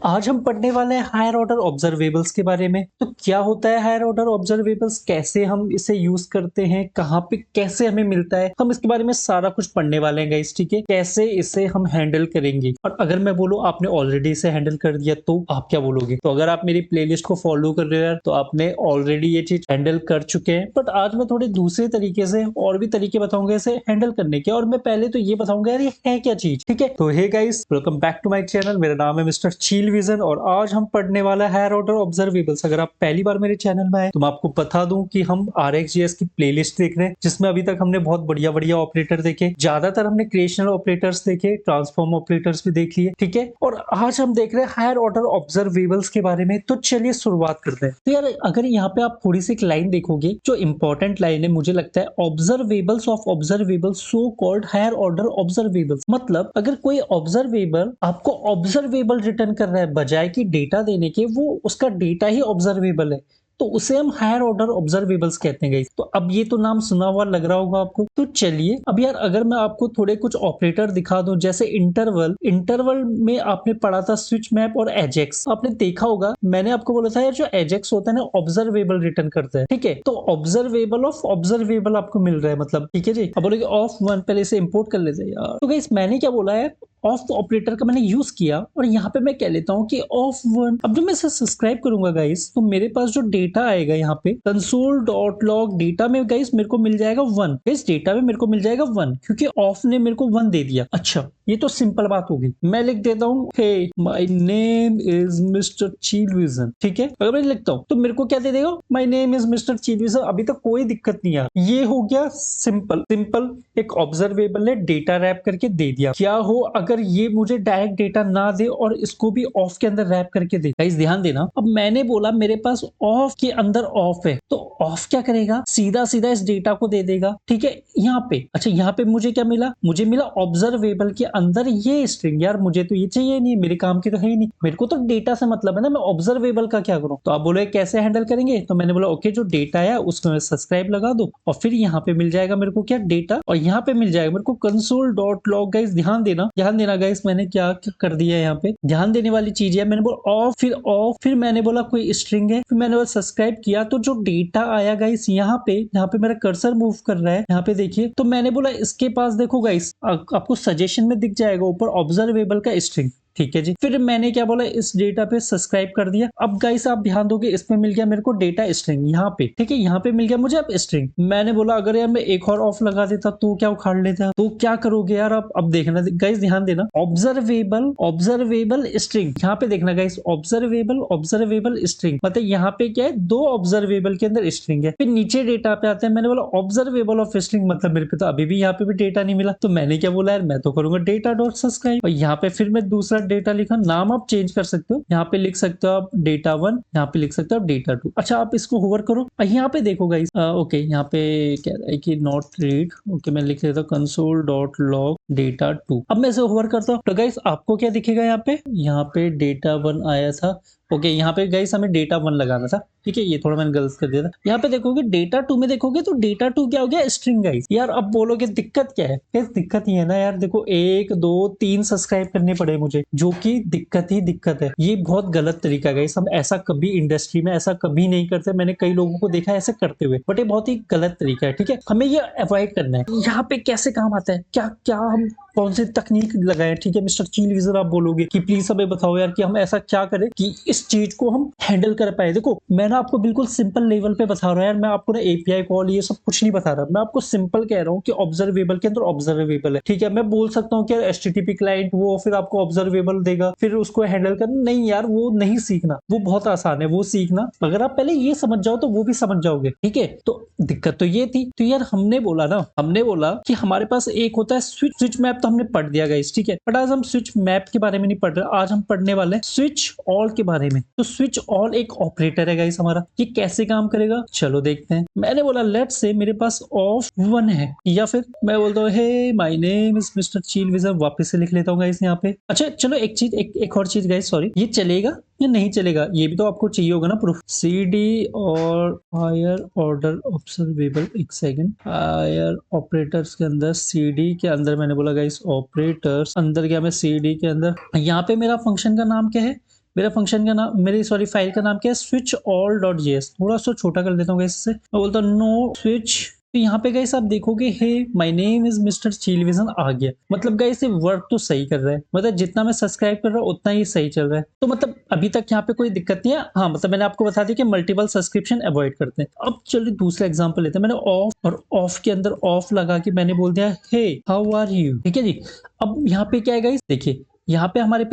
आज हम पढ़ने वाले हैं हायर ऑर्डर ऑब्जर्वेबल्स के बारे में। तो क्या होता है हायर ऑर्डर ऑब्जर्वेबल्स, कैसे हम इसे यूज करते हैं, कहाँ पे कैसे हमें मिलता है, हम इसके बारे में सारा कुछ पढ़ने वाले हैं गाइस। ठीक है, कैसे इसे हम हैंडल करेंगे। और अगर मैं बोलूँ आपने ऑलरेडी इसे हैंडल कर दिया तो आप क्या बोलोगे। तो अगर आप मेरी प्लेलिस्ट को फॉलो कर रहे हो तो आपने ऑलरेडी ये चीज हैंडल कर चुके हैं। बट आज मैं थोड़े दूसरे तरीके से और भी तरीके बताऊंगा इसे हैंडल करने के। और मैं पहले तो ये बताऊंगा यार ये है क्या चीज। ठीक है, तो hey guys, welcome back to my channel. मेरा नाम है मिस्टर चील विजन और आज हम पढ़ने वाला है हायर ऑर्डर ऑब्जर्वेबल्स। अगर आप पहली बार मेरे चैनल में आए तो मैं आपको बता दूं कि हम RxJS की प्लेलिस्ट देख रहे हैं, जिसमें अभी तक हमने बहुत बढ़िया बढ़िया ऑपरेटर देखे। ज्यादातर हमने क्रिएशनल ऑपरेटर्स देखे, ट्रांसफॉर्म ऑपरेटर्स भी देख लिए। ठीक है, और आज हम देख रहे हैं हायर ऑर्डर ऑब्जर्वेबल्स के बारे में। तो चलिए शुरुआत करते हैं। तो यार अगर यहाँ पे आप थोड़ी सी एक लाइन देखोगे, जो इंपॉर्टेंट लाइन है मुझे लगता है, observables of observables so called higher order observables. मतलब अगर कोई ऑब्जर्वेबल आपको ऑब्जर्वेबल रिटर्न कर रहा है बजाय कि डेटा देने के, वो उसका डेटा ही ऑब्जर्वेबल है, तो उसे हम हायर ऑर्डर ऑब्जर्वेबल्स कहते हैं गाइस। तो अब ये तो नाम सुना हुआ लग रहा होगा आपको। तो चलिए अब यार अगर मैं आपको थोड़े कुछ ऑपरेटर दिखा दूं, जैसे इंटरवल। इंटरवल में आपने पढ़ा था स्विच मैप और एजेक्स, आपने देखा होगा। मैंने आपको बोला था यार जो एजेक्स होता है ना, ऑब्जर्वेबल रिटर्न करता है। ठीक है, तो ऑब्जर्वेबल ऑफ ऑब्जर्वेबल आपको मिल रहा है। मतलब ठीक है जी, अब बोलोगे ऑफ वन, पहले इसे इंपोर्ट कर लेते हैं यार। तो गाइस मैंने क्या बोला है, ऑफ ऑपरेटर का मैंने यूज किया और यहाँ पे मैं कह लेता हूँ कि ऑफ वन। अब जब मैं इसे सब्सक्राइब करूंगा गाइस, तो मेरे पास जो डेटा आएगा यहाँ पे कंसोल डॉट लॉग डेटा में गाइस मेरे को मिल जाएगा 1। गाइस डेटा में मेरे को मिल जाएगा 1 क्योंकि ऑफ ने मेरे को 1 दे दिया। अच्छा, ये तो सिंपल बात होगी। मैं लिख देता हूँ hey my name is mister चील विजन। ठीक है, अगर मैं लिखता हूँ तो मेरे को क्या दे देगा, माय नेम इज मिस्टर चील विजन। अभी तक कोई दिक्कत नहीं आ। ये हो गया सिंपल सिंपल, एक ऑब्जर्वेबल ने डेटा रैप करके दे दिया। क्या हो अगर ये मुझे डायरेक्ट डेटा ना दे और इसको भी ऑफ के अंदर रैप करके दे। गाइस ध्यान देना, अब मैंने बोला मेरे पास ऑफ के अंदर ऑफ है, तो ऑफ क्या करेगा, सीधा सीधा इस डेटा को दे देगा। ठीक है, यहाँ पे अच्छा, यहाँ पे मुझे क्या मिला, मुझे मिला ऑब्जर्वेबल के अंदर ये स्ट्रिंग। यार मुझे तो ये चाहिए नहीं, मेरे काम की तो है ही नहीं, मेरे को तो डेटा से मतलब है ना, मैं ऑब्जर्वेबल का क्या करूं। तो आप बोले कैसे हैंडल करेंगे, तो मैंने बोला ओके, जो डेटा है उसको सब्सक्राइब लगा दो और फिर यहाँ पे मिल जाएगा मेरे को क्या, डेटा। और यहाँ पे मिल जाएगा मेरे को कंसोल डॉट लॉग। गाइस ध्यान देना गाइस, मैंने क्या कर दिया है यहाँ पे, ध्यान देने वाली चीज है। मैंने बोला ऑफ, फिर मैंने बोला कोई स्ट्रिंग है, फिर मैंने बोला सब्सक्राइब किया, तो जो डेटा आया गाइस यहाँ पे मेरा कर्सर मूव कर रहा है, यहाँ पे देखिए। तो मैंने बोला इसके पास देखो गाइस, आपको सजेशन में दिख जाएगा ऊपर ऑब्जर्वेबल का स्ट्रिंग। ठीक है जी, फिर मैंने क्या बोला, इस डेटा पे सब्सक्राइब कर दिया। अब गाइस आप ध्यान दोगे, इसमें मिल गया मेरे को डेटा स्ट्रिंग यहाँ पे। ठीक है, यहाँ पे मिल गया मुझे अब स्ट्रिंग। मैंने बोला अगर यार मैं एक और ऑफ लगा देता तो क्या उखाड़ लेता, तो क्या करोगे यार आप। अब देखना गाइस, ध्यान देना, ऑब्जर्वेबल स्ट्रिंग, यहाँ पे देखना गाइस, ऑब्जर्वेबल स्ट्रिंग, मतलब यहाँ पे क्या है, दो ऑब्जर्वेबल के अंदर स्ट्रिंग है। फिर नीचे डेटा पे आते हैं, मैंने बोला ऑब्जर्वेबल ऑफ स्ट्रिंग, मतलब मेरे पे तो अभी भी यहाँ पे भी डेटा नहीं मिला। तो मैंने क्या बोला यार, मैं तो करूंगा डेटा डॉट सब्सक्राइब। और यहाँ पे फिर मैं दूसरा डेटा लिखा, नाम आप चेंज कर सकते हो, यहाँ पे लिख सकते हो आप डेटा 1, यहाँ पे लिख सकते हो आप डेटा 2। अच्छा, आप इसको होवर करो, यहाँ पे देखो गाइस, ओके यहाँ पे कह रहा है कि नॉट रीड। ओके, मैं लिख देता हूँ कंसोल डॉट लॉग डेटा 2। अब मैं इसे होवर करता हूँ तो गाइस आपको क्या दिखेगा, यहाँ पे डेटा 1 आया था। ओके, यहाँ पे गाइस हमें डेटा 1 लगाना था। ठीक है, ये थोड़ा मैंने गलत कर दिया था। यहाँ पे देखोगे डेटा 2 में देखोगे तो डेटा 2 क्या हो गया, स्ट्रिंग गाइस। यार अब बोलोगे दिक्कत क्या है, दिक्कत ही है ना यार। देखो 1 2 3 सब्सक्राइब करने पड़े मुझे, जो कि दिक्कत है। ये बहुत गलत तरीका है गाइस, हम ऐसा कभी इंडस्ट्री में ऐसा कभी नहीं करते। मैंने कई लोगों को देखा है ऐसे करते हुए, बट ये बहुत ही गलत तरीका है। ठीक है, हमें ये अवॉइड करना है। यहाँ पे कैसे काम आता है, क्या क्या हम कौन सी तकनीक लगाए। ठीक है मिस्टर चील विजन, आप बोलोगे कि प्लीज हमें बताओ यार कि हम ऐसा क्या करें कि इस चीज को हम हैंडल कर पाए। देखो मैं ना आपको बिल्कुल सिंपल लेवल पे बता रहा हूँ यार, मैं आपको ना एपीआई कॉल ये सब कुछ नहीं बता रहा, मैं आपको सिंपल कह रहा हूँ कि ऑब्जर्वेबल के अंदर ऑब्जर्वेबल है। ठीक है, मैं बोल सकता हूँ कि यार एचटीटीपी क्लाइंट वो फिर आपको ऑब्जर्वेबल देगा, फिर उसको हैंडल करना। नहीं यार, वो नहीं सीखना, वो बहुत आसान है वो सीखना। अगर आप पहले ये समझ जाओ तो वो भी समझ जाओगे। ठीक है, तो दिक्कत तो ये थी। तो यार हमने बोला कि हमारे पास एक होता है स्विच मैप, तो हमने पढ़ दिया गाइस। ठीक है, बट आज हम स्विच मैप के बारे में नहीं पढ़ रहे, आज हम पढ़ने वाले हैं स्विच ऑल के बारे में। तो स्विच ऑल एक ऑपरेटर है गाइस हमारा, ये कैसे काम करेगा चलो देखते हैं। मैंने बोला लेट्स से मेरे पास ऑफ 1 है, या फिर मैं बोलता हूँ hey my name is mister चील विजन, वापस से लिख लेता हूँ गाइस यहाँ पे। अच्छा चलो एक और चीज गाइस, सॉरी, ये चलेगा या नहीं चलेगा ये भी तो आपको चाहिए होगा ना प्रूफ। CD और हायर ऑर्डर ऑब्जर्वेबल, एक सेकंड, हायर ऑपरेटर्स के अंदर CD के अंदर मैंने बोला गाइस ऑपरेटर्स अंदर गया मैं, CD के अंदर यहाँ पे मेरा फंक्शन का नाम क्या है, मेरा फंक्शन का नाम, मेरी सॉरी फाइल का नाम क्या है, स्विच ऑल डॉट जेएस। थोड़ा सा छोटा कर देता हूँ गाइस इससे, मैं बोलता हूँ नो स्विच। तो यहाँ पे गाइस आप देखोगे hey my name is mister चिलविजन आ गया। मतलब गाइस ये वर्क तो सही कर रहा है, मतलब जितना मैं सब्सक्राइब कर रहा हूँ उतना ही सही चल रहा है। तो मतलब अभी तक यहाँ पे कोई दिक्कत नहीं है। हाँ मतलब मैंने आपको बता दिया कि मल्टीपल सब्सक्रिप्शन अवॉइड करते हैं। अब चलिए दूसरा एग्जांपल लेते हैं। मैंने ऑफ और ऑफ के अंदर ऑफ लगा के मैंने बोल दिया हे हाउ आर यू, ठीक है जी। अब यहाँ पे क्या है गाइस, देखिए यहाँ पे हमारे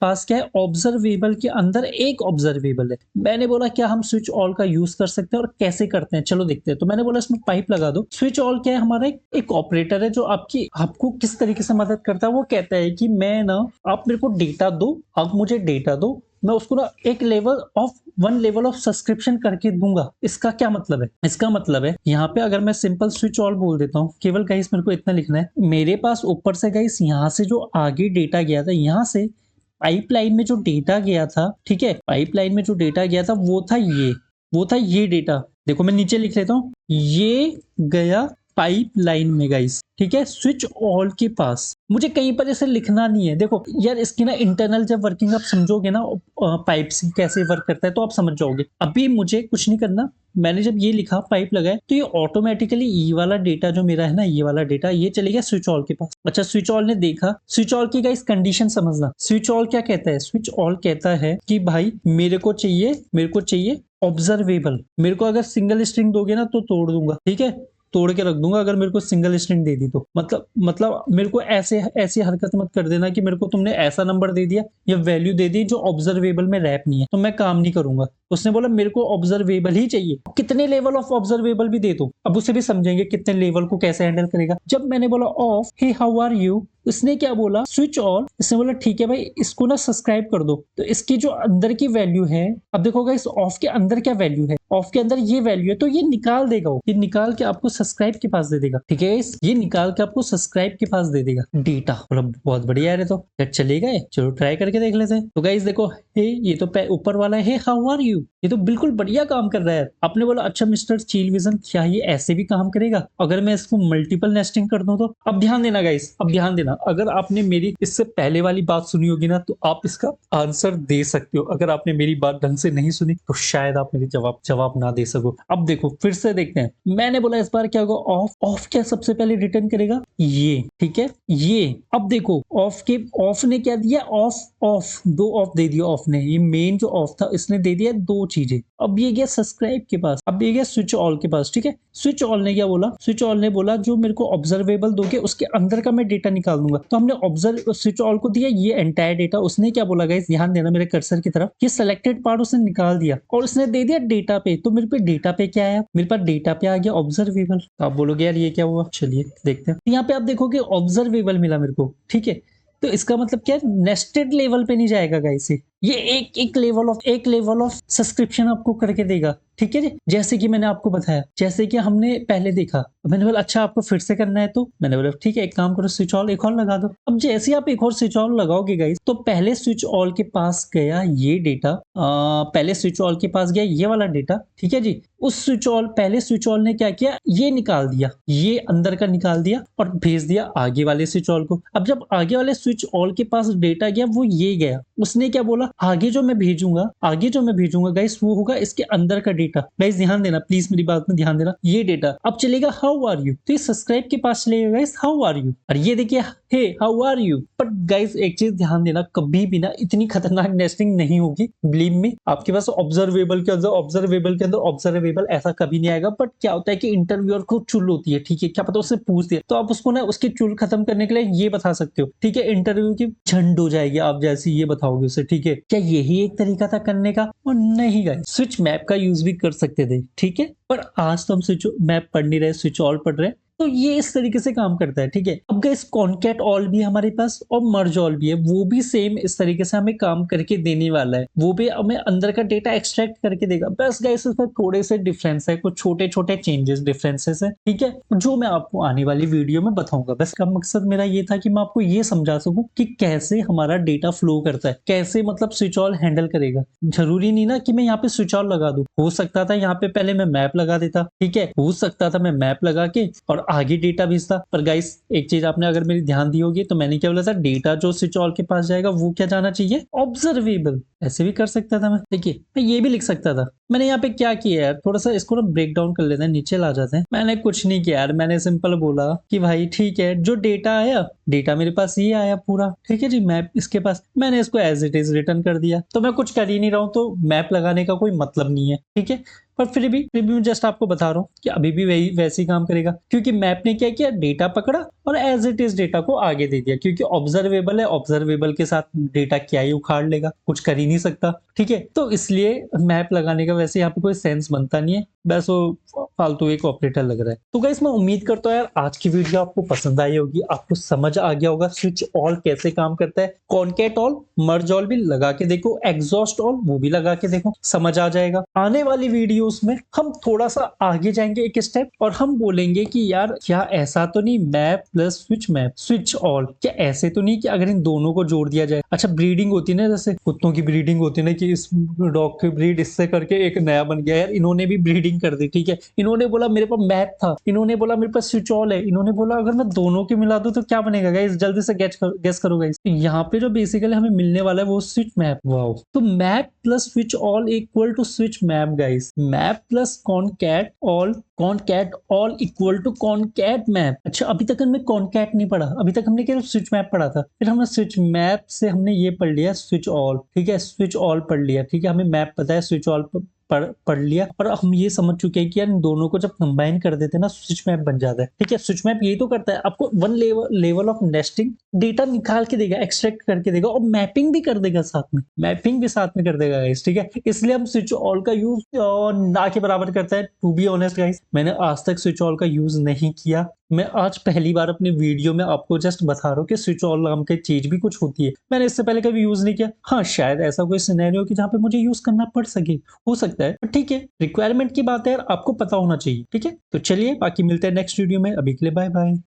पास क्या है, ऑब्जर्वेबल के अंदर एक ऑब्जर्वेबल है। मैंने बोला क्या हम स्विच ऑल का यूज कर सकते हैं और कैसे करते हैं, चलो देखते हैं। तो मैंने बोला इसमें पाइप लगा दो। स्विच ऑल क्या है, हमारा एक ऑपरेटर है जो आपको किस तरीके से मदद करता है। वो कहता है कि मैं ना, आप मेरे को डेटा दो, आप मुझे डेटा दो, मैं उसको ना वन लेवल ऑफ सब्सक्रिप्शन करके दूंगा। इसका क्या मतलब है, इसका मतलब है यहाँ पे अगर मैं सिंपल स्विच ऑल बोल देता हूँ, केवल गाइस मेरे को इतना लिखना है, मेरे पास ऊपर से गाइस यहाँ से जो आगे डेटा गया था, यहाँ से पाइपलाइन में जो डेटा गया था, ठीक है, पाइपलाइन में जो डेटा गया था वो था ये डेटा। देखो मैं नीचे लिख लेता हूँ, ये गया पाइपलाइन में गाइस, ठीक है, स्विच ऑल के पास। मुझे कहीं पर इसे लिखना नहीं है। देखो यार इसकी ना इंटरनल जब वर्किंग आप समझोगे ना, पाइप से कैसे वर्क करता है तो आप समझ जाओगे। अभी मुझे कुछ नहीं करना, मैंने जब ये लिखा पाइप लगाया तो ये ऑटोमेटिकली ये वाला डेटा जो मेरा है ना, ये वाला डेटा ये चले गया स्विच ऑल के पास। अच्छा स्विच ऑल ने देखा, स्विच ऑल की गाइस कंडीशन समझना। स्विच ऑल क्या कहता है, स्विच ऑल कहता है कि भाई मेरे को चाहिए ऑब्जर्वेबल। मेरे को अगर सिंगल स्ट्रिंग दोगे ना तो तोड़ दूंगा, ठीक है, तोड़ के रख दूंगा अगर मेरे को सिंगल स्ट्रिंग दे दी तो। मतलब मेरे को ऐसी हरकत मत कर देना कि मेरे को तुमने ऐसा नंबर दे दिया या वैल्यू दे दी जो ऑब्जर्वेबल में रैप नहीं है, तो मैं काम नहीं करूंगा। उसने बोला मेरे को ऑब्जर्वेबल ही चाहिए, कितने लेवल ऑफ ऑब्जर्वेबल भी दे दो। अब उसे भी समझेंगे कितने लेवल को कैसे हैंडल करेगा। जब मैंने बोला of hey how are you, इसने क्या बोला स्विच ऑल, इसने बोला ठीक है भाई इसको ना सब्सक्राइब कर दो। तो इसकी जो अंदर की वैल्यू है, अब देखोगा इस ऑफ के अंदर क्या वैल्यू है, ऑफ के अंदर ये वैल्यू है, तो ये निकाल देगा, ये निकाल के आपको सब्सक्राइब के पास दे देगा, ठीक है, ये निकाल के आपको सब्सक्राइब के पास दे देगा डेटा। मतलब बहुत बढ़िया है। तो चलेगा, चलो ट्राई करके देख लेते हैं। तो गाइस देखो हे ये तो ऊपर वाला है हाउ आर यू, ये तो बिल्कुल बढ़िया काम कर रहा है। आपने बोला अच्छा मिस्टर चिलविजन क्या ये ऐसे भी काम करेगा अगर मैं इसको मल्टीपल नेस्टिंग कर दूं तो। अब ध्यान देना गाइस, अब ध्यान देना, अगर आपने मेरी इससे पहले वाली बात सुनी होगी ना तो आप इसका आंसर दे सकते हो। अगर आपने मेरी बात ढंग से नहीं सुनी तो शायद आप मेरी जवाब ना दे सको। अब देखो फिर से देखते हैं। मैंने बोला इस बार क्या होगा, ऑफ क्या सबसे पहले रिटर्न करेगा ये, ठीक है ये। अब देखो ऑफ ने क्या दिया, ऑफ दो ऑफ दे दिया ऑफ ने, ये मेन जो ऑफ था इसने दे दिया दो चीजें। अब ये गया सब्सक्राइब के पास, अब ये गया स्विच ऑल के पास, ठीक है। स्विच ऑल ने क्या बोला, स्विच ऑल ने बोला जो मेरे को ऑब्जर्वेबल दोगे उसके अंदर का मैं डेटा निकाल दूंगा। तो हमने ऑब्जर्व स्विच ऑल को दिया ये एंटायर डेटा। उसने क्या बोला गाइस, ध्यान देना मेरे कर्सर की तरफ, ये सिलेक्टेड पार्ट उसने निकाल दिया और उसने दे दिया डेटा पे। तो मेरे पे डेटा पे क्या आया, मेरे पास डेटा पे आ गया ऑब्जर्वेबल। तो आप बोलोगे यार ये क्या हुआ, चलिए देखते हैं। यहाँ पे आप देखोगे ऑब्जर्वेबल मिला मेरे को, ठीक है। तो इसका मतलब क्या है, नेस्टेड लेवल पे नहीं जाएगा गाइस, ये एक लेवल ऑफ सब्सक्रिप्शन आपको करके देगा, ठीक है जी। जैसे कि मैंने आपको बताया, जैसे कि हमने पहले देखा, मैंने बोला अच्छा आपको फिर से करना है, तो मैंने बोला ठीक है एक काम करो स्विच ऑल एक और लगा दो। अब जैसे आप एक और स्विच ऑल लगाओगे गाइस, तो पहले स्विच ऑल के पास गया ये डेटा, पहले स्विच ऑल के पास गया ये वाला डेटा, ठीक है जी। पहले स्विच ऑल ने क्या किया, ये निकाल दिया, ये अंदर का निकाल दिया और भेज दिया आगे वाले स्विच ऑल को। अब जब आगे वाले स्विच ऑल के पास डेटा गया, वो ये गया, उसने क्या बोला आगे जो मैं भेजूंगा गाइस वो होगा इसके अंदर का डेटा। गाइस ध्यान देना प्लीज, मेरी बात में ध्यान देना। ये डेटा अब चलेगा हाउ आर यू, तो ये सब्सक्राइब के पास चलेगा गाइस हाउ आर यू, और ये देखिए hey how are you. But guys एक चीज ध्यान देना, कभी भी ना इतनी खतरनाक नेस्टिंग नहीं होगी, बिलीव मी। आपके पास ऑब्जर्वेबल के अंदर ऑब्जर्वेबल ऐसा कभी नहीं आएगा। बट क्या होता है कि इंटरव्यूअर को चुल होती है, ठीक है, क्या पता उससे पूछ दिया तो आप उसको ना उसकी चुल खत्म करने के लिए ये बता सकते हो, ठीक है। इंटरव्यू की झंड हो जाएगी आप जैसे ये बताओगे उसे, ठीक है। क्या यही एक तरीका था करने का, और नहीं गाइस, स्विच मैप का यूज भी कर सकते थे, ठीक है। पर आज तो हम स्विच मैप पढ़ नहीं रहे, स्विच ऑल पढ़ रहे हैं, तो ये इस तरीके से काम करता है, ठीक है। अब गाइस कॉन्कैट ऑल भी हमारे पास और मर्ज ऑल भी है, वो भी सेम इस तरीके से हमें काम करके देने वाला है। वो भी हमें अंदर का डेटा एक्सट्रैक्ट करके देगा। बस गाइस इसमें थोड़े से डिफरेंस है, कुछ छोटे छोटे चेंजेस डिफरेंसेस है, ठीक है, जो मैं आपको आने वाली वीडियो में बताऊंगा। बस का मकसद मेरा ये था कि मैं आपको ये समझा सकूं कि कैसे हमारा डेटा फ्लो करता है, कैसे मतलब स्विच ऑल हैंडल करेगा। जरूरी नहीं ना कि मैं यहाँ पे स्विच ऑल लगा दूं, हो सकता था यहाँ पे पहले मैं मैप लगा देता, ठीक है, हो सकता था मैं मैप लगा के और आगे डेटा भेजता। पर गाइस एक चीज आपने अगर मेरी ध्यान दी होगी तो मैंने क्या बोला था, डेटा जो स्विच ऑल के पास जाएगा वो क्या जाना चाहिए, ऑब्जर्वेबल। ऐसे भी कर सकता था मैं, देखिए मैं ये भी लिख सकता था। मैंने यहाँ पे क्या किया यार, थोड़ा सा इसको ना ब्रेक डाउन कर लेते हैं, नीचे ला जाते हैं। मैंने कुछ नहीं किया यार, मैंने सिंपल बोला कि भाई ठीक है, जो डेटा आया, डेटा मेरे पास ये आया पूरा, ठीक है जी, मैप इसके पास, मैंने इसको एज इट इज रिटर्न कर दिया। तो मैं कुछ कर ही नहीं रहा हूँ, तो मैप लगाने का कोई मतलब नहीं है, ठीक है। पर फिर भी मैं जस्ट आपको बता रहा हूँ कि अभी भी वही वैसे ही काम करेगा, क्योंकि मैप ने क्या किया, डेटा पकड़ा और एज इट इज डेटा को आगे दे दिया, क्योंकि ऑब्जर्वेबल है, ऑब्जर्वेबल के साथ डेटा क्या ही उखाड़ लेगा, कुछ कर ही नहीं सकता, ठीक है। तो इसलिए मैप लगाने का वैसे यहाँ पे कोई सेंस बनता नहीं है, बस वो फालतू एक ऑपरेटर लग रहा है। तो गाइस मैं उम्मीद करता हूँ यार आज की वीडियो आपको पसंद आई होगी, आपको समझ आ गया होगा स्विच ऑल कैसे काम करता है। कॉनकैट ऑल, मर्ज ऑल भी लगा के देखो, एग्जॉस्ट ऑल वो भी लगा के देखो, समझ आ जाएगा। आने वाली वीडियोस में हम थोड़ा सा आगे जाएंगे एक स्टेप, और हम बोलेंगे कि यार क्या ऐसा तो नहीं map plus switch map switch all, क्या ऐसे तो नहीं कि अगर इन दोनों को जोड़ दिया जाए। अच्छा ब्रीडिंग होती है ना, जैसे कुत्तों की ब्रीडिंग होती है ना, कि इस डॉग की ब्रीड इससे करके एक नया बन गया, यार इन्होंने भी ब्रीडिंग कर दी, ठीक है। इन्होंने बोला मेरे पास मैप था, इन्होंने बोला मेरे पास स्विच ऑल है, इन्होंने बोला अगर मैं दोनों के मिला दूं तो क्या बनेगा गाइस, जल्दी से गेस करो गाइस। यहाँ पे जो बेसिकली हमें मिलने वाला है वो स्विच मैप। वाओ, तो map plus switch all equal to switch map guys, map plus concat all, concat all equal to concat map. अच्छा अभी तक हमने कॉनकैट नहीं पढ़ा, अभी तक हमने केवल स्विच मैप पढ़ा था, फिर हमने स्विच मैप से हमने ये पढ़ लिया स्विच ऑल, ठीक है, स्विच ऑल पढ़ लिया, ठीक है, हमें मैप पता है, स्विच ऑल पढ़ लिया, और हम ये समझ चुके हैं कि यार इन दोनों को जब कंबाइन कर देते हैं ना स्विच मैप बन जाता है, ठीक है। स्विच मैप यही तो करता है, आपको one level of nesting data निकाल के देगा, एक्सट्रैक्ट करके देगा, और मैपिंग भी कर देगा साथ में, मैपिंग भी साथ में कर देगा गाइस, ठीक है। इसलिए हम स्विच ऑल का यूज ना के बराबर करता है। टू बी ऑनेस्ट गाइस, मैंने आज तक स्विच ऑल का यूज नहीं किया, मैं आज पहली बार अपने वीडियो में आपको जस्ट बता रहा हूँ कि स्विच ऑल नाम की चीज भी कुछ होती है, मैंने इससे पहले कभी यूज नहीं किया। हाँ शायद ऐसा कोई सिनेरियो कि जहाँ पे मुझे यूज करना पड़ सके, हो सकता है, पर ठीक है, रिक्वायरमेंट की बात है यार, आपको पता होना चाहिए, ठीक है। तो चलिए बाकी मिलते हैं नेक्स्ट वीडियो में, अभी के लिए बाय बाय।